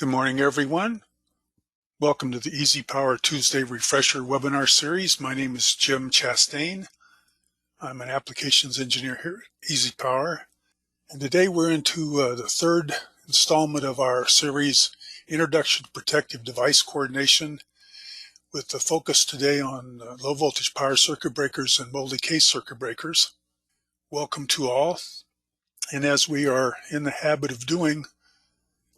Good morning, everyone. Welcome to the EasyPower Tuesday Refresher webinar series. My name is Jim Chastain. I'm an applications engineer here at EasyPower. And today we're into the third installment of our series, Introduction to Protective Device Coordination, with the focus today on low voltage power circuit breakers and multi-case circuit breakers. Welcome to all. And as we are in the habit of doing,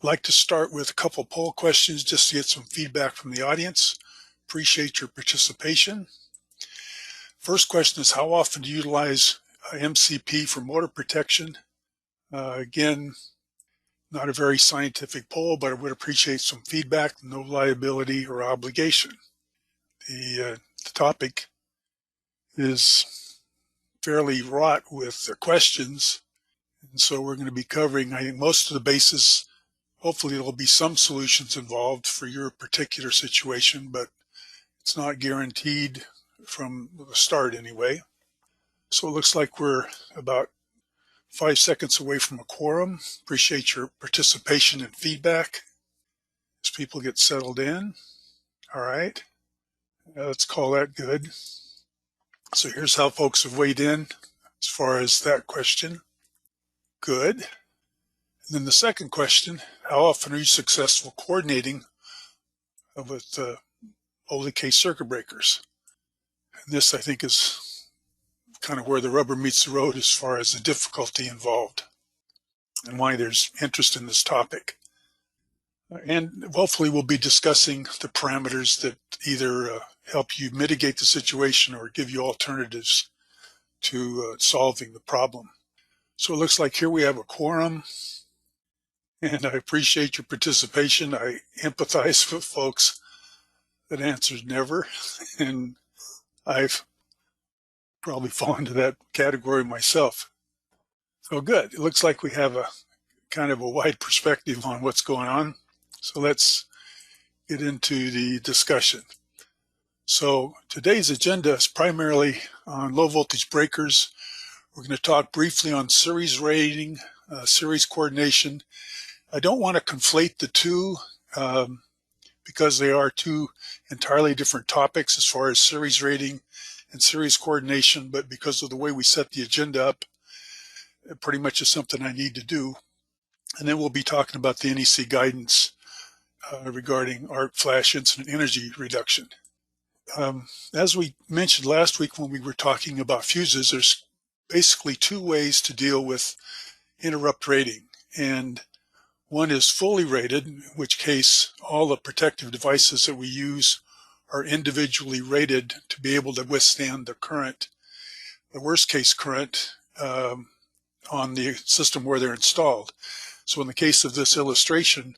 I'd like to start with a couple poll questions just to get some feedback from the audience. Appreciate your participation. First question is, how often do you utilize MCP for motor protection? Again, not a very scientific poll, but I would appreciate some feedback. No liability or obligation. The topic is fairly wrought with questions, and so we're going to be covering, I think, most of the bases. Hopefully there'll be some solutions involved for your particular situation, but it's not guaranteed from the start anyway. So it looks like we're about 5 seconds away from a quorum. Appreciate your participation and feedback as people get settled in. All right, let's call that good. So here's how folks have weighed in as far as that question. Good. And then the second question, how often are you successful coordinating with multi-case circuit breakers? And this, I think, is kind of where the rubber meets the road as far as the difficulty involved and why there's interest in this topic. And hopefully we'll be discussing the parameters that either help you mitigate the situation or give you alternatives to solving the problem. So it looks like here we have a quorum, and I appreciate your participation. I empathize with folks that answers never, and I've probably fall into that category myself. So good. It looks like we have a kind of a wide perspective on what's going on. So let's get into the discussion. So today's agenda is primarily on low voltage breakers. We're going to talk briefly on series rating, series coordination. I don't want to conflate the two because they are two entirely different topics as far as series rating and series coordination, but because of the way we set the agenda up, it pretty much is something I need to do. And then we'll be talking about the NEC guidance regarding arc flash incident energy reduction. As we mentioned last week when we were talking about fuses, there's basically two ways to deal with interrupt rating. And one is fully rated, in which case all the protective devices that we use are individually rated to be able to withstand the current, the worst case current on the system where they're installed. So in the case of this illustration,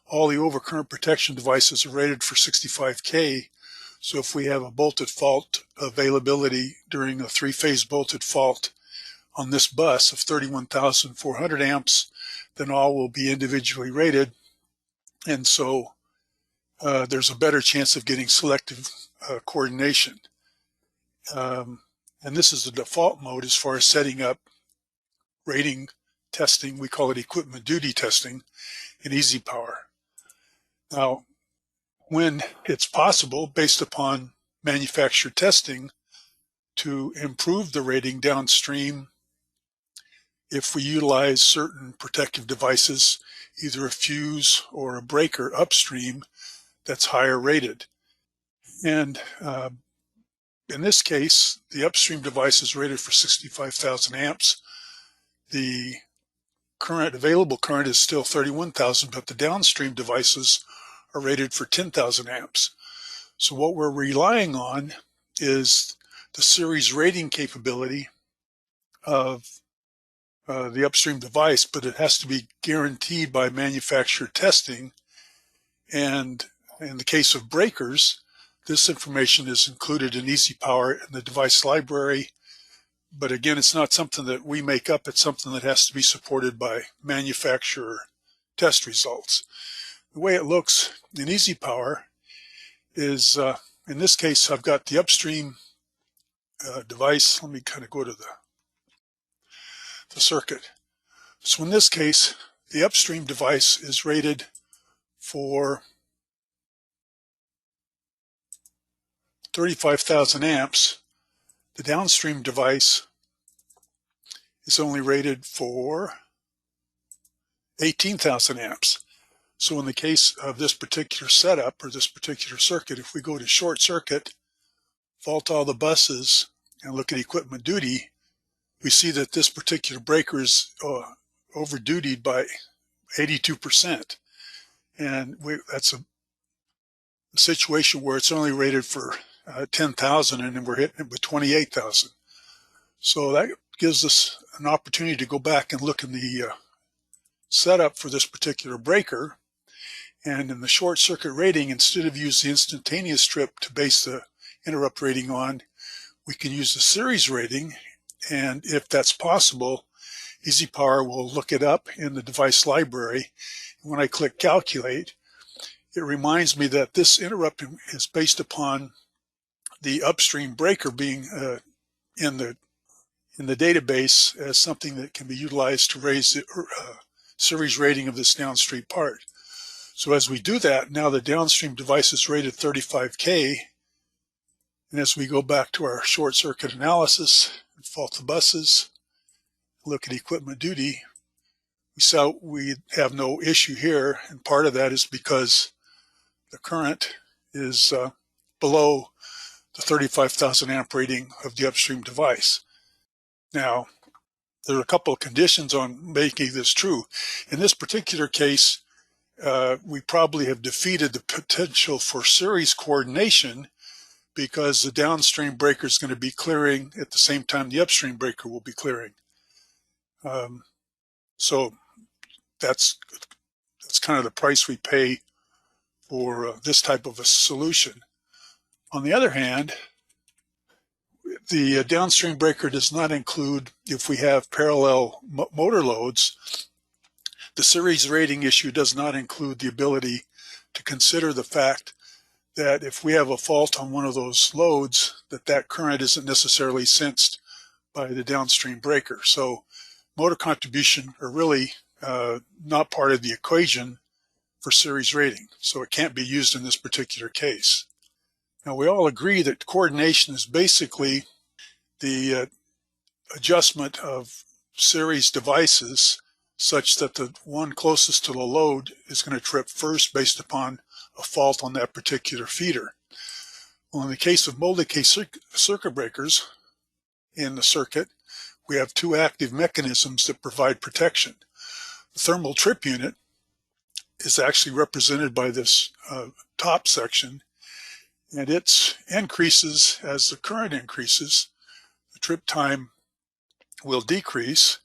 all the overcurrent protection devices are rated for 65K. So if we have a bolted fault availability during a three-phase bolted fault on this bus of 31,400 amps, then all will be individually rated. And so there's a better chance of getting selective coordination. And this is the default mode as far as setting up rating testing. We call it equipment duty testing in EasyPower. Now, when it's possible, based upon manufacturer testing, to improve the rating downstream, if we utilize certain protective devices, either a fuse or a breaker upstream, that's higher rated. And in this case, the upstream device is rated for 65,000 amps. The current, available current, is still 31,000, but the downstream devices are rated for 10,000 amps. So what we're relying on is the series rating capability of the upstream device, but it has to be guaranteed by manufacturer testing. And in the case of breakers, this information is included in EasyPower in the device library. But again, it's not something that we make up. It's something that has to be supported by manufacturer test results. The way it looks in EasyPower is, in this case, I've got the upstream device. Let me kind of go to the circuit. So in this case, the upstream device is rated for 35,000 amps, the downstream device is only rated for 18,000 amps. So in the case of this particular setup or this particular circuit, if we go to short circuit, fault all the buses, and look at equipment duty, we see that this particular breaker is over-dutied by 82%. And that's a situation where it's only rated for 10,000 and then we're hitting it with 28,000. So that gives us an opportunity to go back and look in the setup for this particular breaker. And in the short circuit rating, instead of using the instantaneous strip to base the interrupt rating on, we can use the series rating. And if that's possible, EasyPower will look it up in the device library. And when I click calculate, it reminds me that this interrupt is based upon the upstream breaker being in the database as something that can be utilized to raise the series rating of this downstream part. So as we do that, now the downstream device is rated 35K. And as we go back to our short circuit analysis and fault the buses, look at equipment duty, we saw we have no issue here. And part of that is because the current is below the 35,000 amp rating of the upstream device. Now, there are a couple of conditions on making this true. In this particular case, we probably have defeated the potential for series coordination because the downstream breaker is going to be clearing at the same time the upstream breaker will be clearing. So that's kind of the price we pay for this type of a solution. On the other hand, the downstream breaker does not include, if we have parallel motor loads, the series rating issue does not include the ability to consider the fact that if we have a fault on one of those loads, that current isn't necessarily sensed by the downstream breaker. So motor contribution are really not part of the equation for series rating. So it can't be used in this particular case. Now we all agree that coordination is basically the adjustment of series devices such that the one closest to the load is going to trip first based upon a fault on that particular feeder. Well, in the case of multi-case circuit breakers in the circuit, we have two active mechanisms that provide protection. The thermal trip unit is actually represented by this top section, and it increases as the current increases. The trip time will decrease.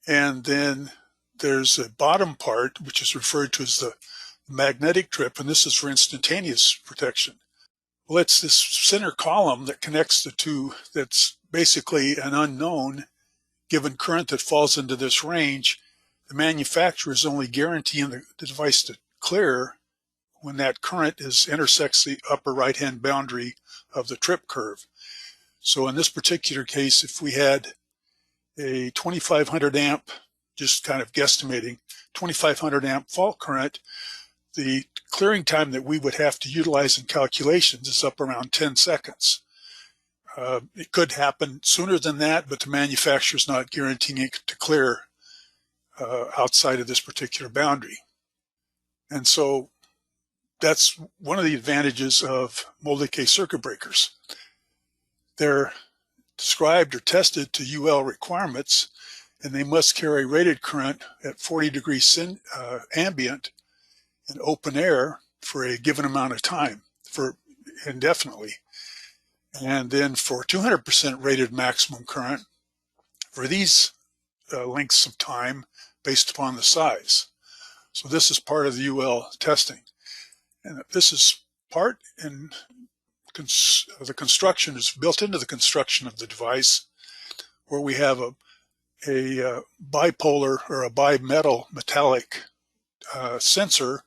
And then there's a bottom part, which is referred to as the magnetic trip, and this is for instantaneous protection. Well, it's this center column that connects the two that's basically an unknown given current that falls into this range. The manufacturer is only guaranteeing the device to clear when that current intersects the upper right-hand boundary of the trip curve. So in this particular case, if we had a 2500 amp, just kind of guesstimating, 2500 amp fault current, the clearing time that we would have to utilize in calculations is up around 10 seconds. It could happen sooner than that, but the manufacturer is not guaranteeing it to clear outside of this particular boundary. And so that's one of the advantages of multi-case circuit breakers. They're described or tested to UL requirements, and they must carry rated current at 40 degrees ambient in open air for a given amount of time, for indefinitely. And then for 200% rated maximum current for these lengths of time based upon the size. So this is part of the UL testing. And this is part in the construction is built into the construction of the device, where we have a bipolar or a bimetal metallic sensor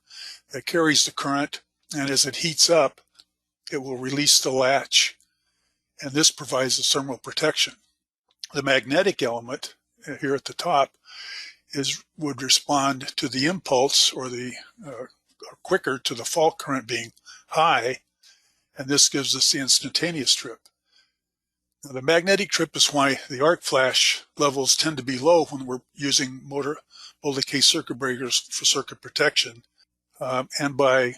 that carries the current, and as it heats up, it will release the latch, and this provides the thermal protection. The magnetic element here at the top would respond to the impulse or the quicker to the fault current being high, and this gives us the instantaneous trip. Now, the magnetic trip is why the arc flash levels tend to be low when we're using multi-case circuit breakers for circuit protection, and by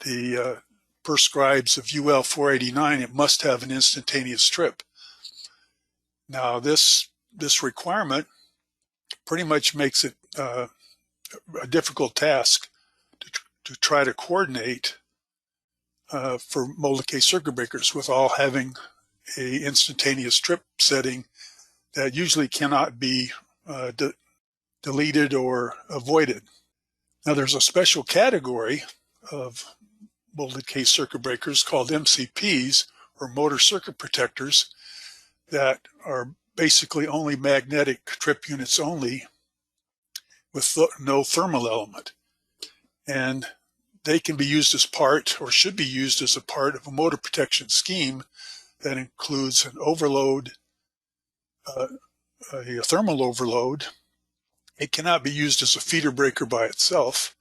the prescribes of UL 489, it must have an instantaneous trip. Now, this requirement pretty much makes it a difficult task to try to coordinate for multi-case circuit breakers with all having a instantaneous trip setting that usually cannot be deleted or avoided. Now, there's a special category of multi-case circuit breakers called MCPs, or motor circuit protectors, that are basically only magnetic trip units only with no thermal element. And they can be used as part, or should be used as a part of a motor protection scheme that includes an overload, a thermal overload. It cannot be used as a feeder breaker by itself.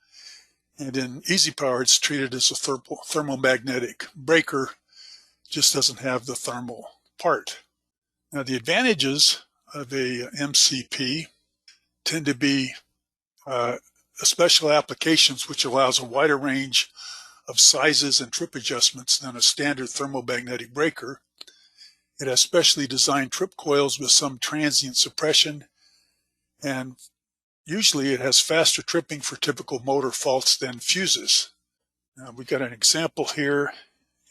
And in EasyPower, it's treated as a thermomagnetic breaker, just doesn't have the thermal part. Now, the advantages of a MCP tend to be special applications, which allows a wider range of sizes and trip adjustments than a standard thermomagnetic breaker. It has specially designed trip coils with some transient suppression, and usually it has faster tripping for typical motor faults than fuses. Now, we got an example here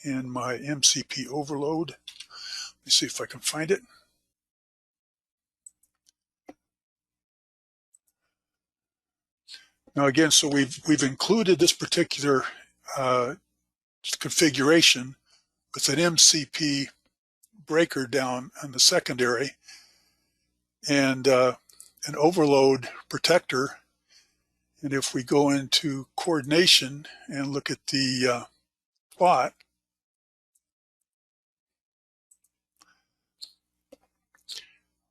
in my MCP overload. Let me see if I can find it. Now again, so we've included this particular configuration with an MCP breaker down on the secondary and an overload protector. And if we go into coordination and look at the plot,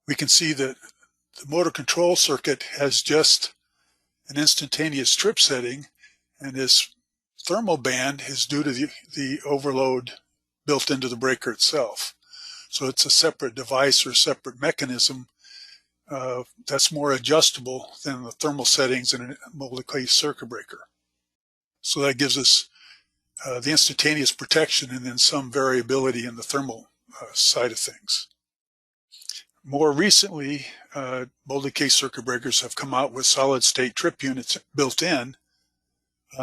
we can see that the motor control circuit has just an instantaneous trip setting, and this thermal band is due to the overload built into the breaker itself. So it's a separate device or separate mechanism that's more adjustable than the thermal settings in a multi-case circuit breaker. So that gives us the instantaneous protection and then some variability in the thermal side of things. More recently, multi-case circuit breakers have come out with solid-state trip units built in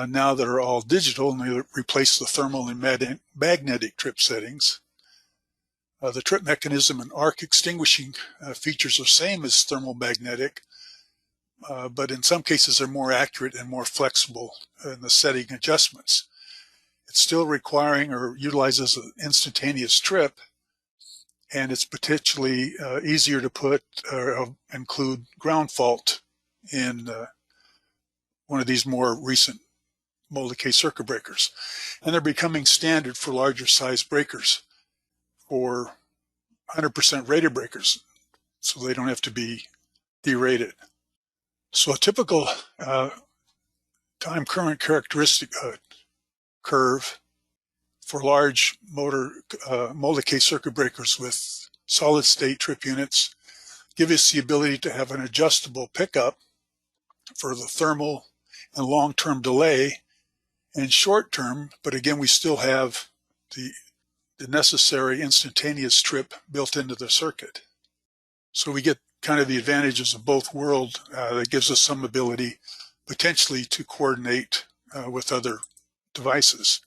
now that are all digital, and they replace the thermal and magnetic trip settings. The trip mechanism and arc extinguishing features are same as thermomagnetic, but in some cases are more accurate and more flexible in the setting adjustments. It's still requiring or utilizes an instantaneous trip, and it's potentially easier to put or include ground fault in one of these more recent multi-case circuit breakers. And they're becoming standard for larger size breakers for 100% rated breakers, so they don't have to be derated. So a typical time current characteristic curve for large motor multi-case circuit breakers with solid state trip units give us the ability to have an adjustable pickup for the thermal and long-term delay and short-term, but again we still have the necessary instantaneous trip built into the circuit. So we get kind of the advantages of both worlds. That gives us some ability potentially to coordinate with other devices.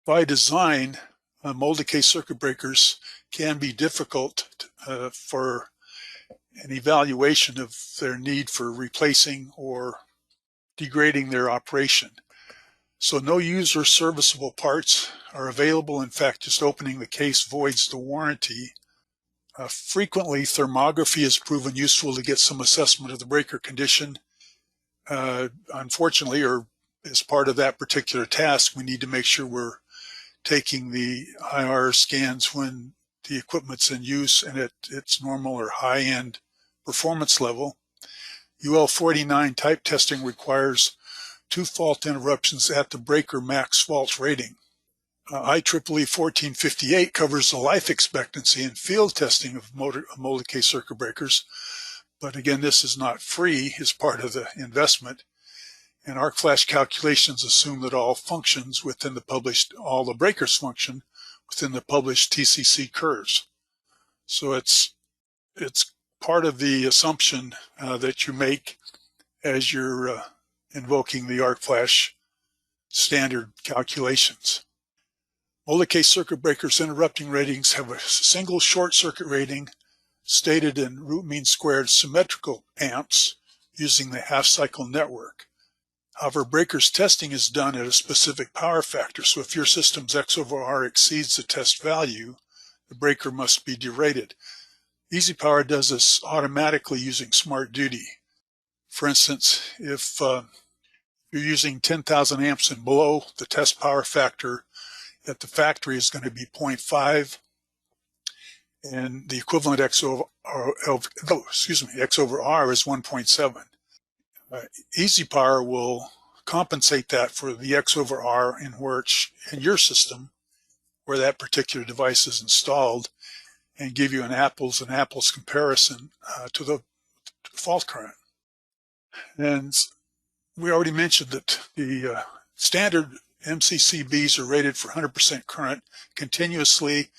By design, multi-case circuit breakers can be difficult for an evaluation of their need for replacing or degrading their operation. So no user serviceable parts are available. In fact, just opening the case voids the warranty. Frequently, thermography is proven useful to get some assessment of the breaker condition. Unfortunately, or as part of that particular task, we need to make sure we're taking the IR scans when the equipment's in use and at its normal or high-end performance level. UL 49 type testing requires 2 fault interruptions at the breaker max fault rating. IEEE 1458 covers the life expectancy and field testing of multi-case circuit breakers, but again, this is not free as part of the investment. And arc flash calculations assume that all the breakers function within the published TCC curves. So it's part of the assumption that you make as you're invoking the arc flash standard calculations. Multi-case circuit breakers interrupting ratings have a single short circuit rating stated in root mean squared symmetrical amps using the half cycle network. However, breakers testing is done at a specific power factor, so if your system's X over R exceeds the test value, the breaker must be derated. EasyPower does this automatically using smart duty. For instance, if you're using 10,000 amps and below, the test power factor at the factory is going to be 0.5, and the equivalent X over R is 1.7. EasyPower will compensate that for the X over R in your system where that particular device is installed and give you an apples and apples comparison to the fault current. And we already mentioned that the standard MCCBs are rated for 100% current continuously.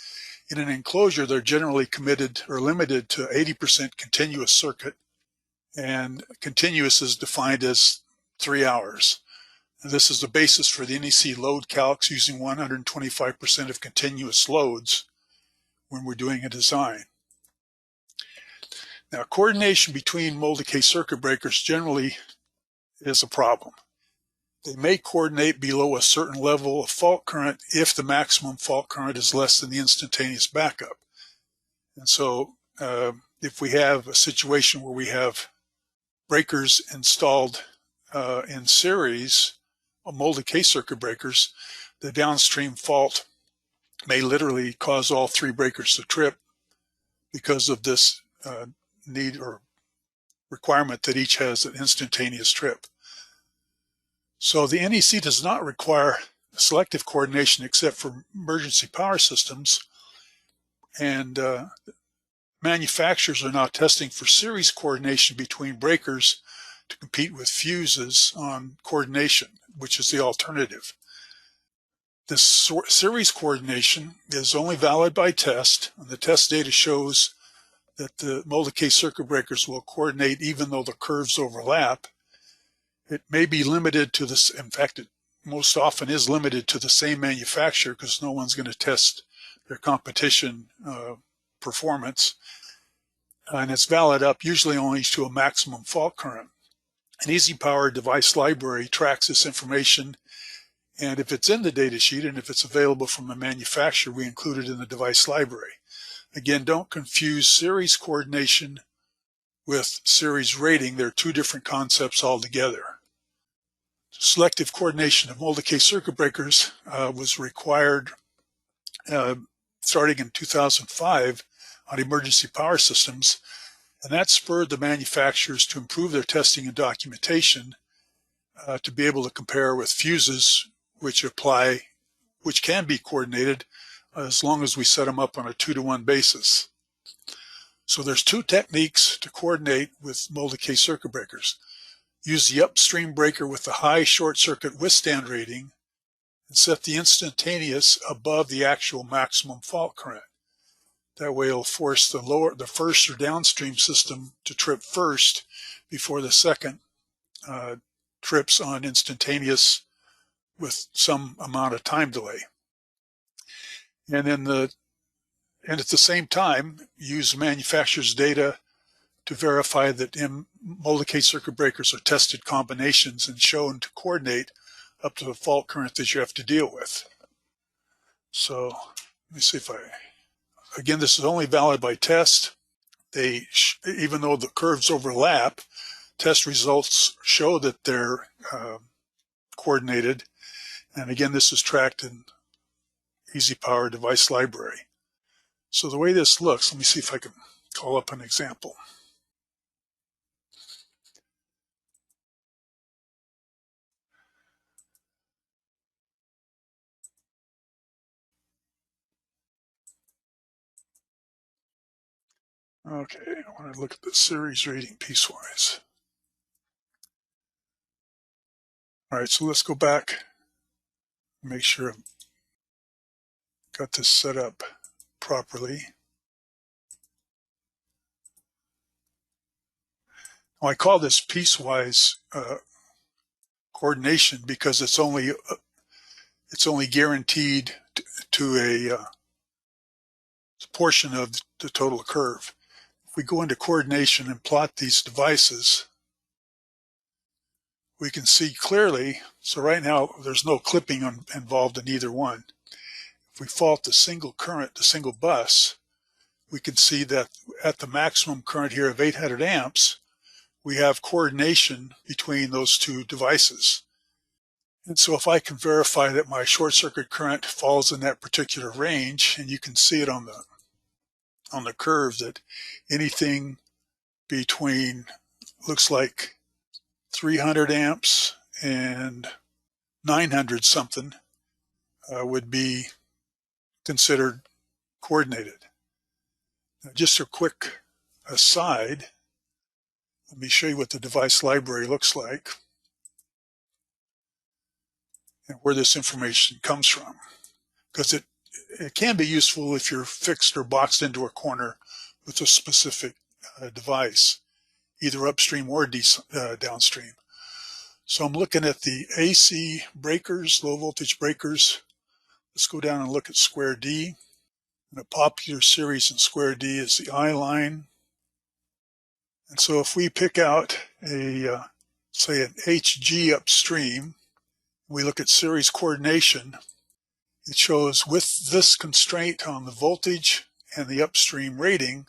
In an enclosure, they're generally committed or limited to 80% continuous circuit, and continuous is defined as 3 hours. And this is the basis for the NEC load calcs using 125% of continuous loads when we're doing a design. Now, coordination between multi-case circuit breakers generally is a problem. They may coordinate below a certain level of fault current if the maximum fault current is less than the instantaneous backup. And so if we have a situation where we have breakers installed in series, multi-case circuit breakers, the downstream fault may literally cause all 3 breakers to trip because of this need or requirement that each has an instantaneous trip. So the NEC does not require selective coordination except for emergency power systems, and manufacturers are now testing for series coordination between breakers to compete with fuses on coordination, which is the alternative. This series coordination is only valid by test, and the test data shows that the multi-case circuit breakers will coordinate even though the curves overlap. It may be limited to this, in fact, it most often is limited to the same manufacturer because no one's going to test their competition performance. And it's valid up usually only to a maximum fault current. An EasyPower device library tracks this information, and if it's in the data sheet and if it's available from a manufacturer, we include it in the device library. Again, don't confuse series coordination with series rating. They're 2 different concepts altogether. Selective coordination of multi-case circuit breakers was required starting in 2005 on emergency power systems, and that spurred the manufacturers to improve their testing and documentation to be able to compare with fuses, which can be coordinated as long as we set them up on a 2-to-1 basis. So there's 2 techniques to coordinate with multi-case circuit breakers. Use the upstream breaker with the high short circuit withstand rating and set the instantaneous above the actual maximum fault current. That way it'll force the first or downstream system to trip first before the second trips on instantaneous with some amount of time delay. And at the same time, use the manufacturer's data to verify that multi-case circuit breakers are tested combinations and shown to coordinate up to the fault current that you have to deal with. So let me see if again, this is only valid by test. Even though the curves overlap, test results show that they're coordinated. And again, this is tracked in EasyPower device library. So the way this looks, let me see if I can call up an example. Okay, I want to look at the series rating piecewise. All right, so let's go back and make sure I've got this set up properly. Now, I call this piecewise coordination because it's only guaranteed to a portion of the total curve. If we go into coordination and plot these devices, we can see clearly, so right now there's no clipping involved in either one. If we fault the single current, the single bus, we can see that at the maximum current here of 800 amps, we have coordination between those two devices. And so if I can verify that my short circuit current falls in that particular range, and you can see it on the curve that anything between, looks like 300 amps and 900 something would be considered coordinated. Now, just a quick aside, let me show you what the device library looks like and where this information comes from, because it can be useful if you're fixed or boxed into a corner with a specific device, either upstream or downstream. So I'm looking at the AC breakers, low voltage breakers. Let's go down and look at square D. And a popular series in square D is the I line. And so if we pick out a, say an HG upstream, we look at series coordination, it shows with this constraint on the voltage and the upstream rating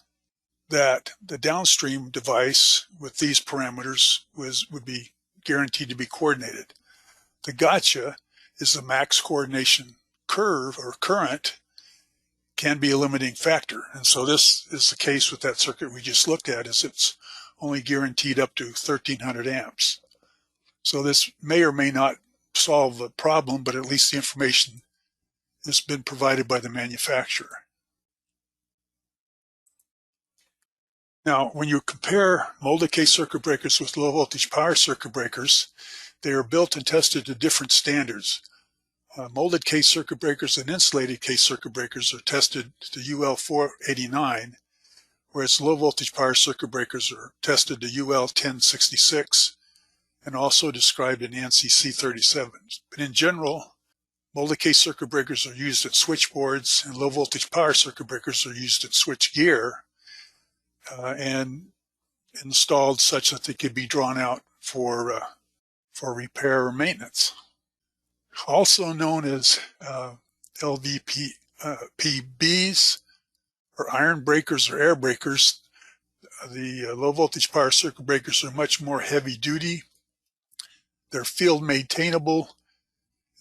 that the downstream device with these parameters would be guaranteed to be coordinated. The gotcha is the max coordination curve or current can be a limiting factor. And so this is the case with that circuit we just looked at, is it's only guaranteed up to 1300 amps. So this may or may not solve the problem, but at least the information has been provided by the manufacturer. Now, when you compare molded case circuit breakers with low voltage power circuit breakers, they are built and tested to different standards. Molded case circuit breakers and insulated case circuit breakers are tested to UL 489, whereas low voltage power circuit breakers are tested to UL 1066 and also described in ANSI C37. But in general, molded case circuit breakers are used in switchboards, and low voltage power circuit breakers are used in switch gear and installed such that they could be drawn out for repair or maintenance. Also known as LVPCBs or iron breakers or air breakers, the low voltage power circuit breakers are much more heavy duty. They're field maintainable,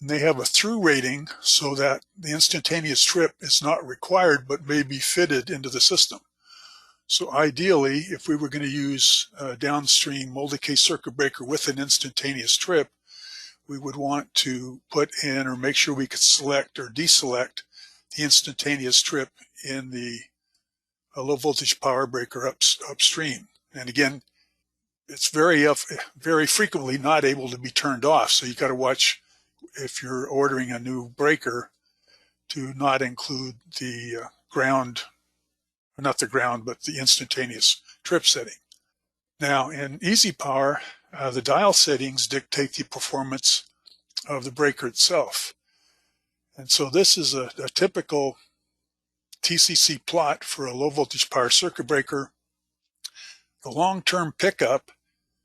and they have a through rating so that the instantaneous trip is not required but may be fitted into the system. So ideally, if we were going to use a downstream molded case circuit breaker with an instantaneous trip, we would want to put in or make sure we could select or deselect the instantaneous trip in the low voltage power breaker upstream. And again, it's very frequently not able to be turned off. So you got to watch if you're ordering a new breaker to not include the ground, not the ground, but the instantaneous trip setting. Now in EasyPower, the dial settings dictate the performance of the breaker itself. And so this is a typical TCC plot for a low voltage power circuit breaker. The long-term pickup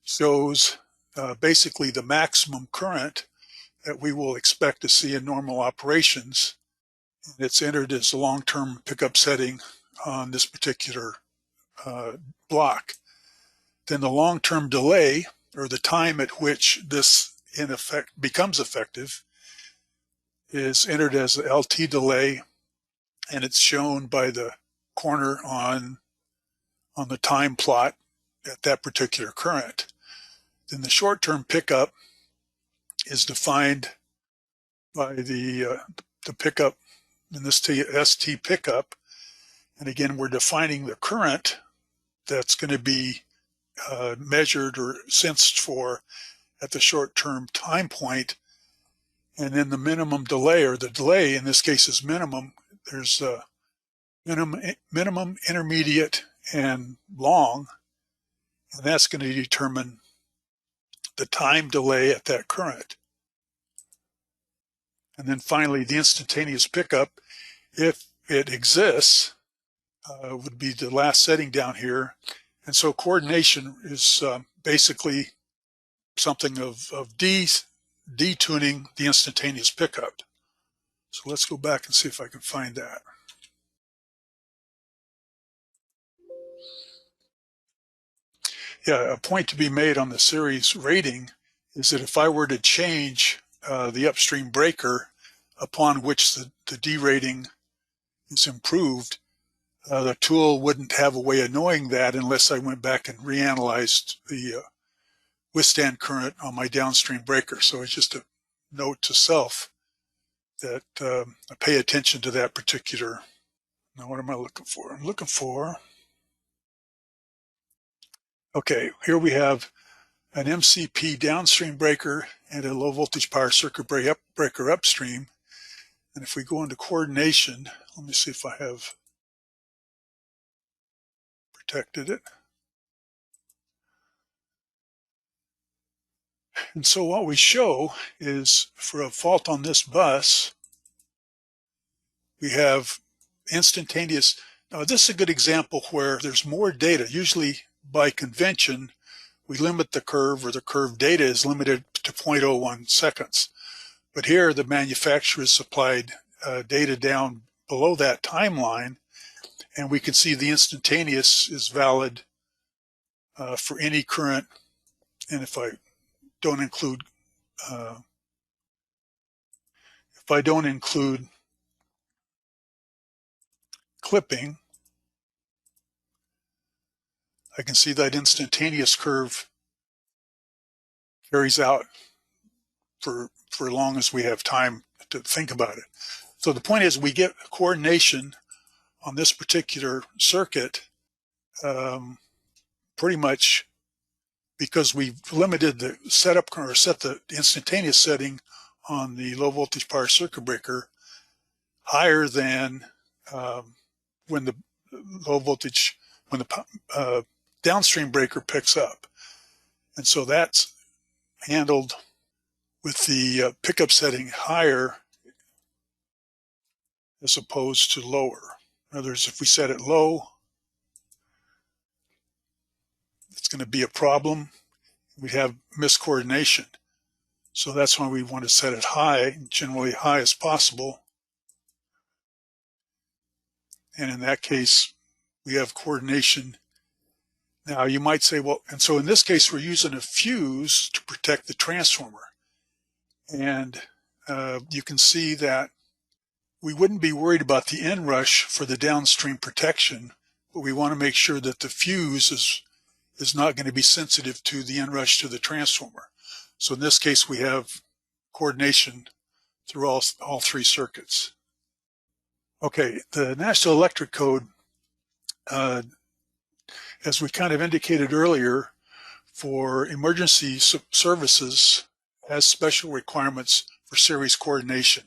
shows basically the maximum current that we will expect to see in normal operations. And it's entered as a long-term pickup setting on this particular block. Then the long-term delay, or the time at which this in effect becomes effective, is entered as the LT delay, and it's shown by the corner on the time plot at that particular current. Then the short-term pickup is defined by the pickup, in this ST pickup, and again we're defining the current that's going to be measured or sensed for at the short-term time point, and then the minimum delay, or the delay in this case is minimum. There's a minimum, intermediate, and long, and that's going to determine the time delay at that current. And then finally, the instantaneous pickup, if it exists, would be the last setting down here. And so coordination is basically something of detuning the instantaneous pickup. So let's go back and see if I can find that. Yeah, a point to be made on the series rating is that if I were to change the upstream breaker upon which the D rating is improved, the tool wouldn't have a way of knowing that unless I went back and reanalyzed the withstand current on my downstream breaker. So it's just a note to self that I pay attention to that particular. Now, what am I looking for? I'm looking for, okay, here we have an MCP downstream breaker and a low voltage power circuit breaker upstream. And if we go into coordination, let me see if I have protected it. And so what we show is for a fault on this bus, we have instantaneous. Now this is a good example where there's more data. Usually by convention, we limit the curve, or the curve data is limited to 0.01 seconds. But here the manufacturer has supplied data down below that timeline, and we can see the instantaneous is valid for any current. And if I don't include clipping, I can see that instantaneous curve carries out for as long as we have time to think about it. So the point is, we get coordination on this particular circuit pretty much because we've limited the setup current, or set the instantaneous setting on the low voltage power circuit breaker higher than when the low voltage, when the downstream breaker picks up. And so that's handled with the pickup setting higher as opposed to lower. In other words, if we set it low, it's going to be a problem. We have miscoordination. So that's why we want to set it high, generally high as possible. And in that case, we have coordination. Now you might say, well, and so in this case, we're using a fuse to protect the transformer. And you can see that we wouldn't be worried about the inrush for the downstream protection, but we want to make sure that the fuse is not going to be sensitive to the inrush to the transformer. So in this case, we have coordination through all three circuits. Okay, the National Electric Code, as we kind of indicated earlier, for emergency services has special requirements for series coordination.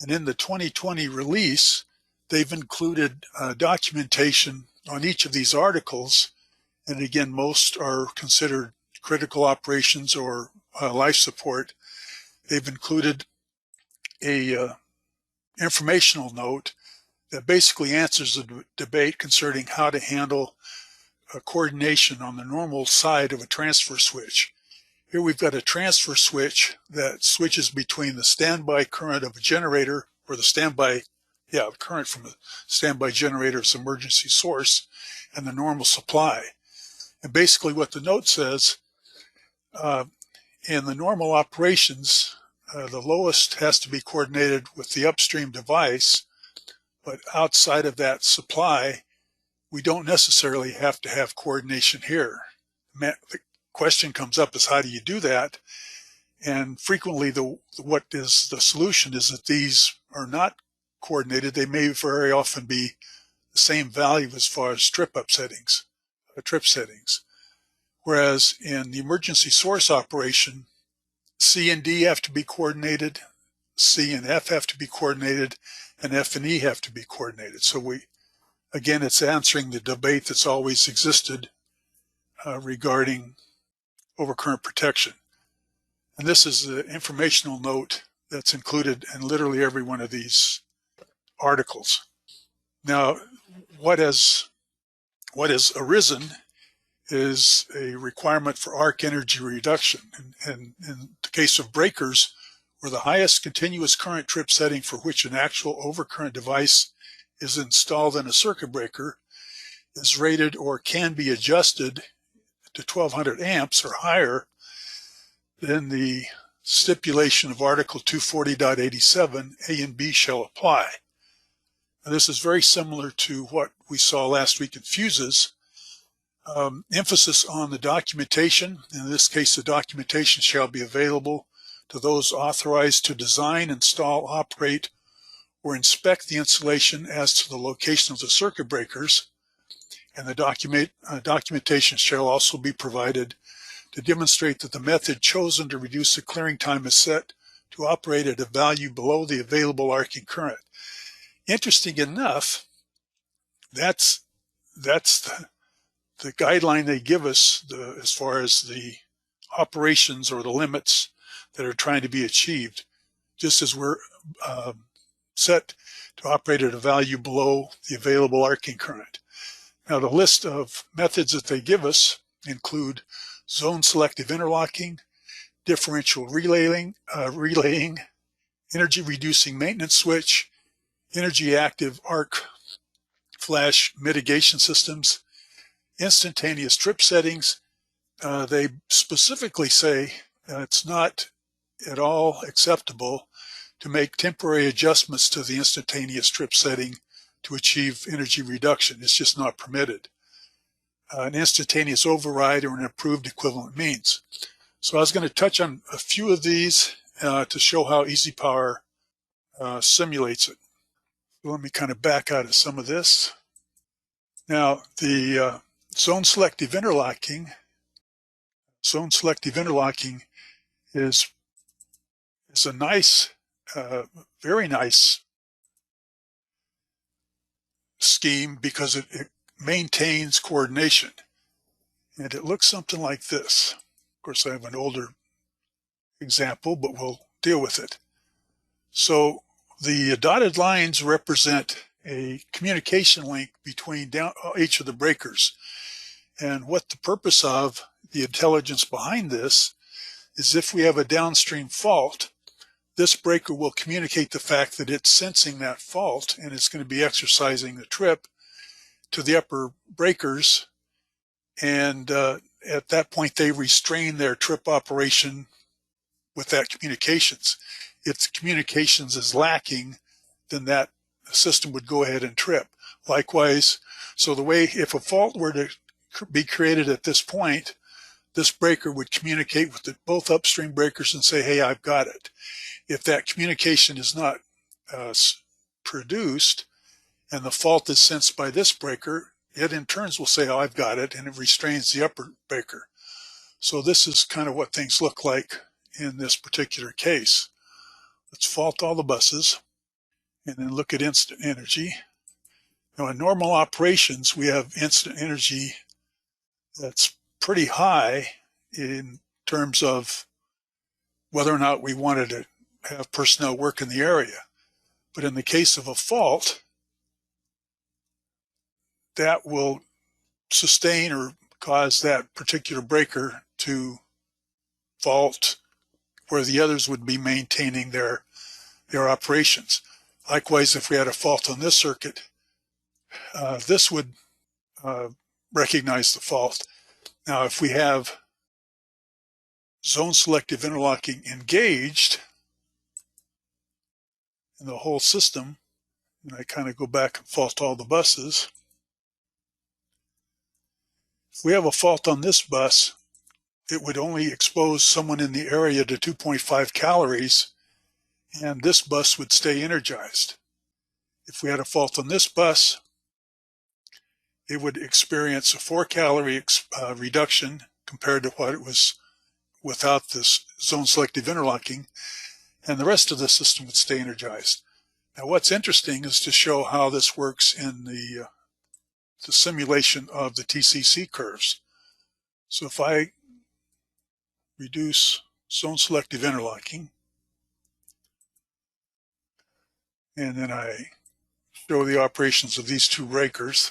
And in the 2020 release, they've included documentation on each of these articles. And again, most are considered critical operations or life support. They've included a informational note that basically answers the debate concerning how to handle coordination on the normal side of a transfer switch. Here we've got a transfer switch that switches between the standby current of a generator, or the current from a standby generator's emergency source, and the normal supply. And basically what the note says, in the normal operations, the lowest has to be coordinated with the upstream device, but outside of that supply, we don't necessarily have to have coordination here. The question comes up is, how do you do that? And frequently what is the solution is that these are not coordinated. They may very often be the same value as far as strip up settings. trip settings. Whereas in the emergency source operation, C and D have to be coordinated, C and F have to be coordinated, and F and E have to be coordinated. So again, it's answering the debate that's always existed regarding overcurrent protection. And this is the informational note that's included in literally every one of these articles. Now, what has arisen is a requirement for arc energy reduction. And in the case of breakers, where the highest continuous current trip setting for which an actual overcurrent device is installed in a circuit breaker is rated or can be adjusted to 1200 amps or higher, then the stipulation of Article 240.87 A and B shall apply. Now, this is very similar to what we saw last week in fuses. Emphasis on the documentation. In this case, the documentation shall be available to those authorized to design, install, operate, or inspect the installation as to the location of the circuit breakers. And the documentation shall also be provided to demonstrate that the method chosen to reduce the clearing time is set to operate at a value below the available arcing current. Interesting enough, that's the guideline they give us as far as the operations or the limits that are trying to be achieved, just as we're set to operate at a value below the available arcing current. Now, the list of methods that they give us include zone selective interlocking, differential relaying, energy reducing maintenance switch, energy active arc flash mitigation systems, instantaneous trip settings. They specifically say it's not at all acceptable to make temporary adjustments to the instantaneous trip setting to achieve energy reduction. It's just not permitted. An instantaneous override or an approved equivalent means. So I was going to touch on a few of these to show how EasyPower simulates it. So let me kind of back out of some of this. Now, the zone selective interlocking is a nice, very nice scheme because it maintains coordination. And it looks something like this. Of course, I have an older example, but we'll deal with it. So the dotted lines represent a communication link between each of the breakers. And what the purpose of the intelligence behind this is if we have a downstream fault, this breaker will communicate the fact that it's sensing that fault and it's going to be exercising the trip to the upper breakers. And at that point, they restrain their trip operation with that communications. If the communications is lacking, then that system would go ahead and trip. Likewise, so the way, if a fault were to be created at this point, this breaker would communicate with both upstream breakers and say, hey, I've got it. If that communication is not produced and the fault is sensed by this breaker, it in turns will say, oh, I've got it, and it restrains the upper breaker. So this is kind of what things look like in this particular case. Let's fault all the buses and then look at instant energy. Now, in normal operations, we have instant energy that's pretty high in terms of whether or not we wanted to have personnel work in the area. But in the case of a fault, that will sustain or cause that particular breaker to fault where the others would be maintaining their operations. Likewise, if we had a fault on this circuit, this would recognize the fault. Now, if we have zone selective interlocking engaged in the whole system, and I kind of go back and fault all the buses, if we have a fault on this bus, it would only expose someone in the area to 2.5 calories, and this bus would stay energized. If we had a fault on this bus, it would experience a 4-calorie reduction compared to what it was without this zone selective interlocking, and the rest of the system would stay energized. Now what's interesting is to show how this works in the simulation of the TCC curves. So if I reduce zone selective interlocking, and then I show the operations of these two breakers,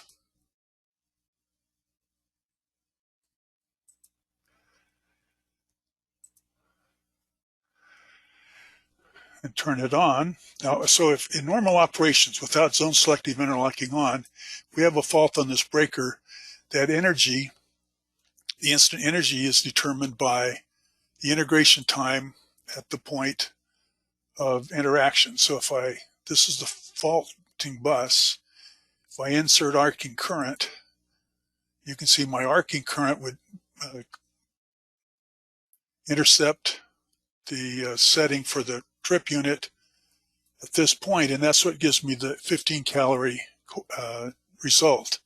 and turn it on. Now, so if in normal operations without zone selective interlocking on, we have a fault on this breaker, that energy, the instant energy, is determined by the integration time at the point of interaction. So if this is the faulting bus, if I insert arcing current, you can see my arcing current would intercept the setting for the trip unit at this point, and that's what gives me the 15-calorie result.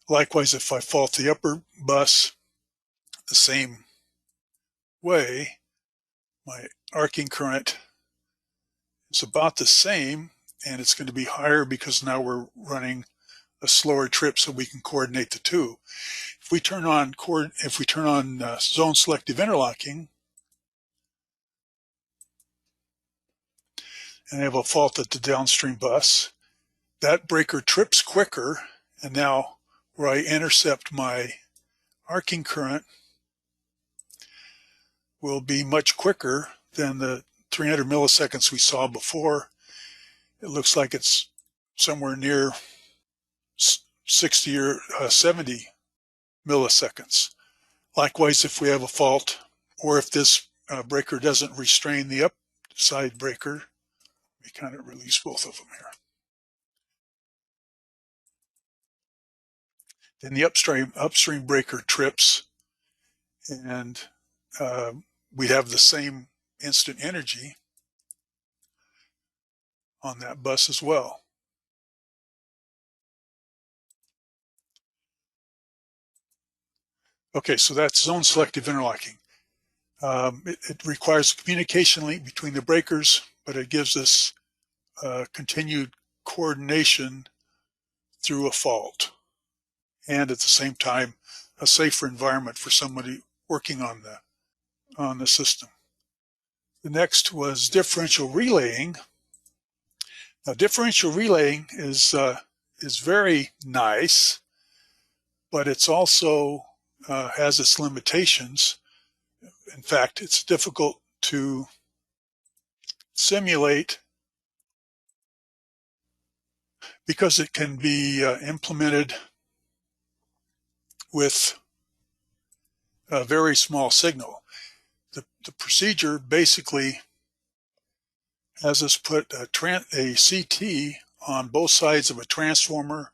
Likewise, if I fault the upper bus the same way, my arcing current is about the same, and it's going to be higher because now we're running a slower trip so we can coordinate the two. If we turn on zone selective interlocking, and I have a fault at the downstream bus, that breaker trips quicker, and now where I intercept my arcing current will be much quicker than the 300 milliseconds we saw before. It looks like it's somewhere near 60 or 70 milliseconds. Likewise, if we have a fault, or if this breaker doesn't restrain the upside breaker, we kind of release both of them here. Then the upstream breaker trips, and we have the same instant energy on that bus as well. Okay, so that's zone selective interlocking. It requires a communication link between the breakers, but it gives us continued coordination through a fault, and at the same time a safer environment for somebody working on the system. The next was differential relaying. Now, differential relaying is very nice, but it's also has its limitations. In fact, it's difficult to simulate because it can be implemented with a very small signal. The procedure basically has us put a CT on both sides of a transformer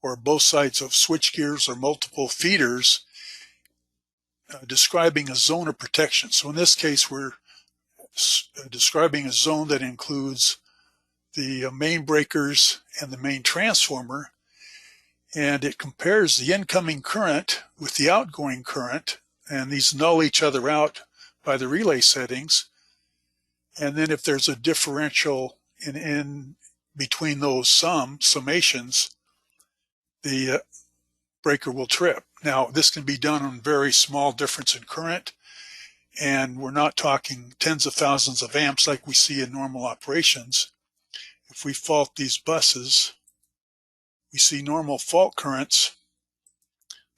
or both sides of switch gears or multiple feeders, describing a zone of protection. So in this case, we're describing a zone that includes the main breakers and the main transformer, and it compares the incoming current with the outgoing current, and these null each other out by the relay settings. And then if there's a differential in between those summations, the breaker will trip. Now, this can be done on very small difference in current, and we're not talking tens of thousands of amps like we see in normal operations. If we fault these buses, we see normal fault currents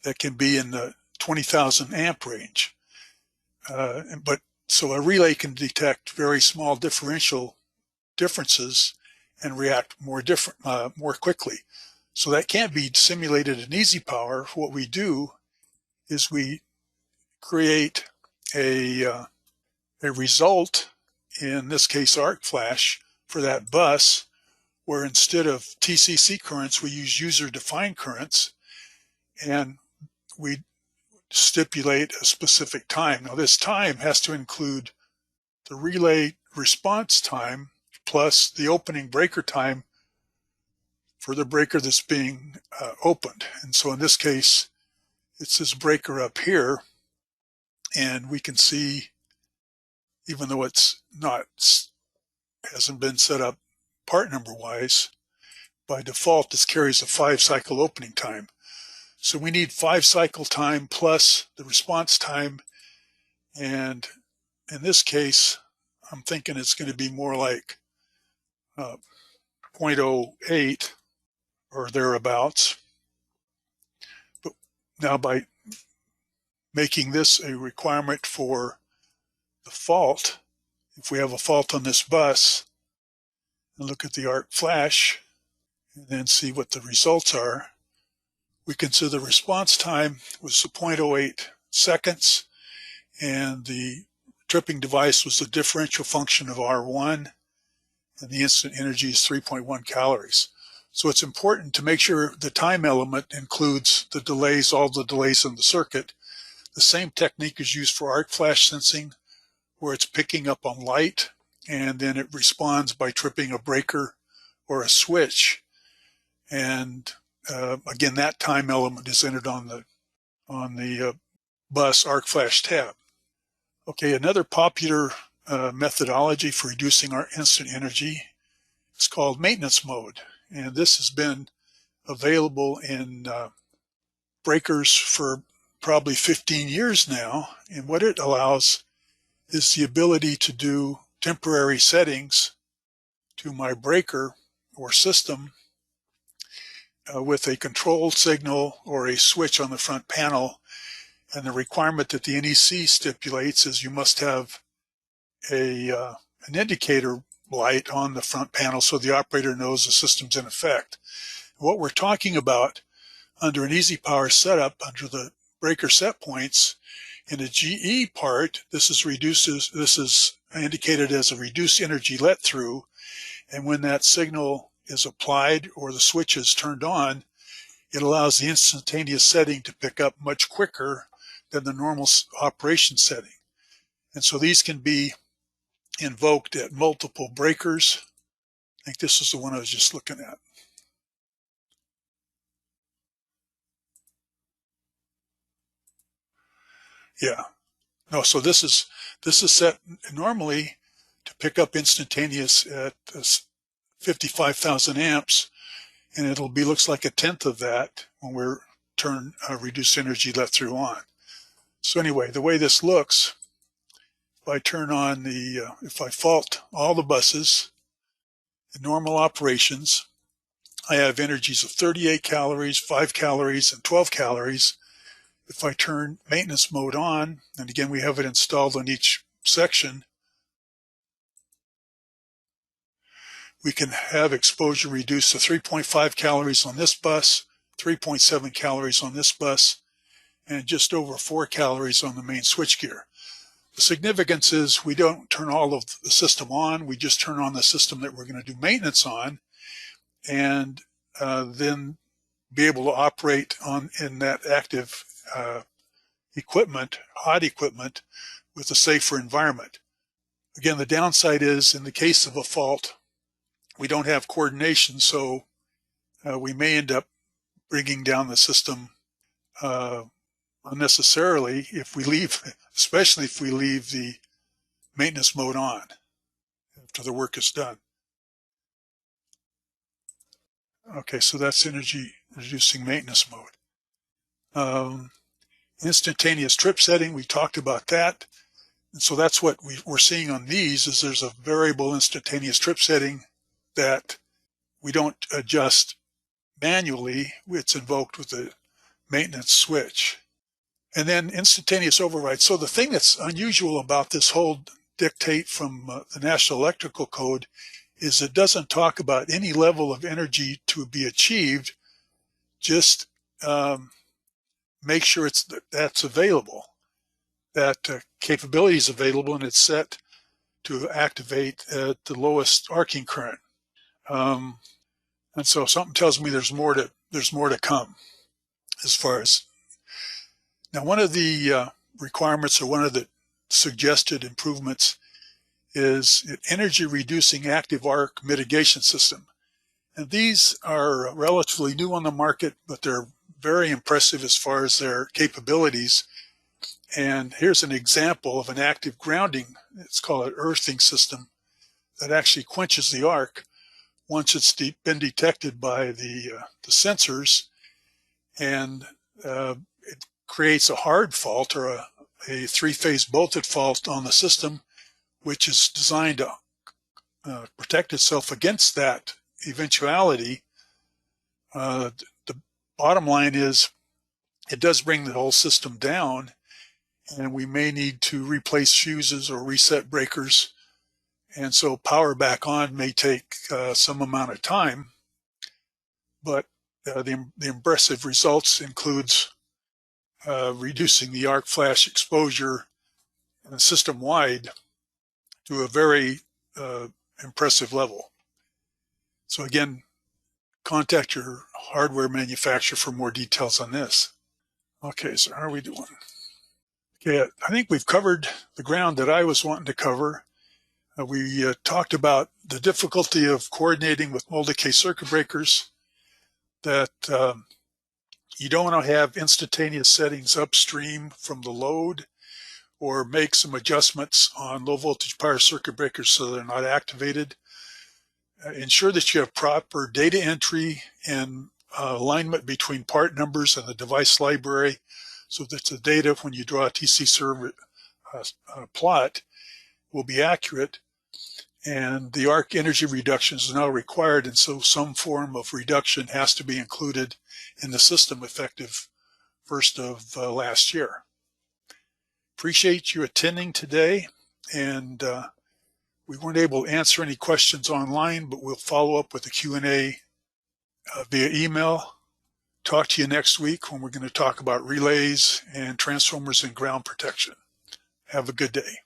that can be in the 20,000 amp range. So a relay can detect very small differential differences and react more quickly. So that can't be simulated in EasyPower. What we do is we create a result, in this case arc flash, for that bus, where instead of TCC currents, we use user-defined currents, and we stipulate a specific time. Now, this time has to include the relay response time plus the opening breaker time for the breaker that's being opened. And so in this case, it's this breaker up here, and we can see, even though it's not, hasn't been set up part number wise, by default this carries a 5-cycle opening time. So we need 5-cycle time plus the response time, and in this case I'm thinking it's going to be more like 0.08 or thereabouts. But now by making this a requirement for the fault, if we have a fault on this bus, and look at the arc flash and then see what the results are, we can see the response time was 0.08 seconds, and the tripping device was the differential function of R1, and the instant energy is 3.1 calories. So it's important to make sure the time element includes the delays, all the delays in the circuit. The same technique is used for arc flash sensing, where it's picking up on light and then it responds by tripping a breaker or a switch. And again, that time element is entered on the bus arc flash tab. Okay, another popular methodology for reducing our instant energy is called maintenance mode. And this has been available in breakers for probably 15 years now. And what it allows is the ability to do temporary settings to my breaker or system with a control signal or a switch on the front panel. And the requirement that the NEC stipulates is you must have an indicator light on the front panel so the operator knows the system's in effect. What we're talking about under an EasyPower setup, under the breaker set points, in a GE part, this is indicated as a reduced energy let through, and when that signal is applied or the switch is turned on, it allows the instantaneous setting to pick up much quicker than the normal operation setting. And so these can be invoked at multiple breakers. I think this is the one I was just looking at. Yeah. No, so this is set normally to pick up instantaneous at 55,000 amps, and it'll be looks like 1/10 of that when we're turn reduced energy let through on. So anyway, the way this looks, if I turn on if I fault all the buses in normal operations, I have energies of 38 calories, 5 calories, and 12 calories. If I turn maintenance mode on, and again we have it installed on each section, we can have exposure reduced to 3.5 calories on this bus, 3.7 calories on this bus, and just over 4 calories on the main switchgear. The significance is we don't turn all of the system on, we just turn on the system that we're going to do maintenance on, and then be able to operate in that active equipment, hot equipment, with a safer environment. Again, the downside is in the case of a fault, we don't have coordination, so we may end up bringing down the system unnecessarily if we leave, especially if we leave the maintenance mode on after the work is done. Okay, so that's energy reducing maintenance mode. Instantaneous trip setting, we talked about that. And so that's what we're seeing on these, is there's a variable instantaneous trip setting that we don't adjust manually. It's invoked with the maintenance switch. And then instantaneous override. So the thing that's unusual about this whole dictate from the National Electrical Code is it doesn't talk about any level of energy to be achieved. Just make sure that's available, that capability is available, and it's set to activate at the lowest arcing current. And so something tells me there's more to come as far as. Now, one of the requirements, or one of the suggested improvements, is an energy reducing active arc mitigation system. And these are relatively new on the market, but they're very impressive as far as their capabilities. And here's an example of an active grounding. It's called an earthing system that actually quenches the arc once it's been detected by the sensors, and it creates a hard fault or a three-phase bolted fault on the system, which is designed to protect itself against that eventuality. The bottom line is it does bring the whole system down, and we may need to replace fuses or reset breakers. And so power back on may take some amount of time, but the impressive results includes reducing the arc flash exposure system-wide to a very impressive level. So again, contact your hardware manufacturer for more details on this. Okay, so how are we doing? Okay, I think we've covered the ground that I was wanting to cover. We talked about the difficulty of coordinating with multi-K circuit breakers, that you don't want to have instantaneous settings upstream from the load, or make some adjustments on low voltage power circuit breakers so they're not activated. Ensure that you have proper data entry and alignment between part numbers and the device library, so that the data, when you draw a TC server plot, will be accurate. And the arc energy reduction is now required, and so some form of reduction has to be included in the system effective 1st of last year. Appreciate you attending today, and we weren't able to answer any questions online, but we'll follow up with a Q&A via email. Talk to you next week when we're going to talk about relays and transformers and ground protection. Have a good day.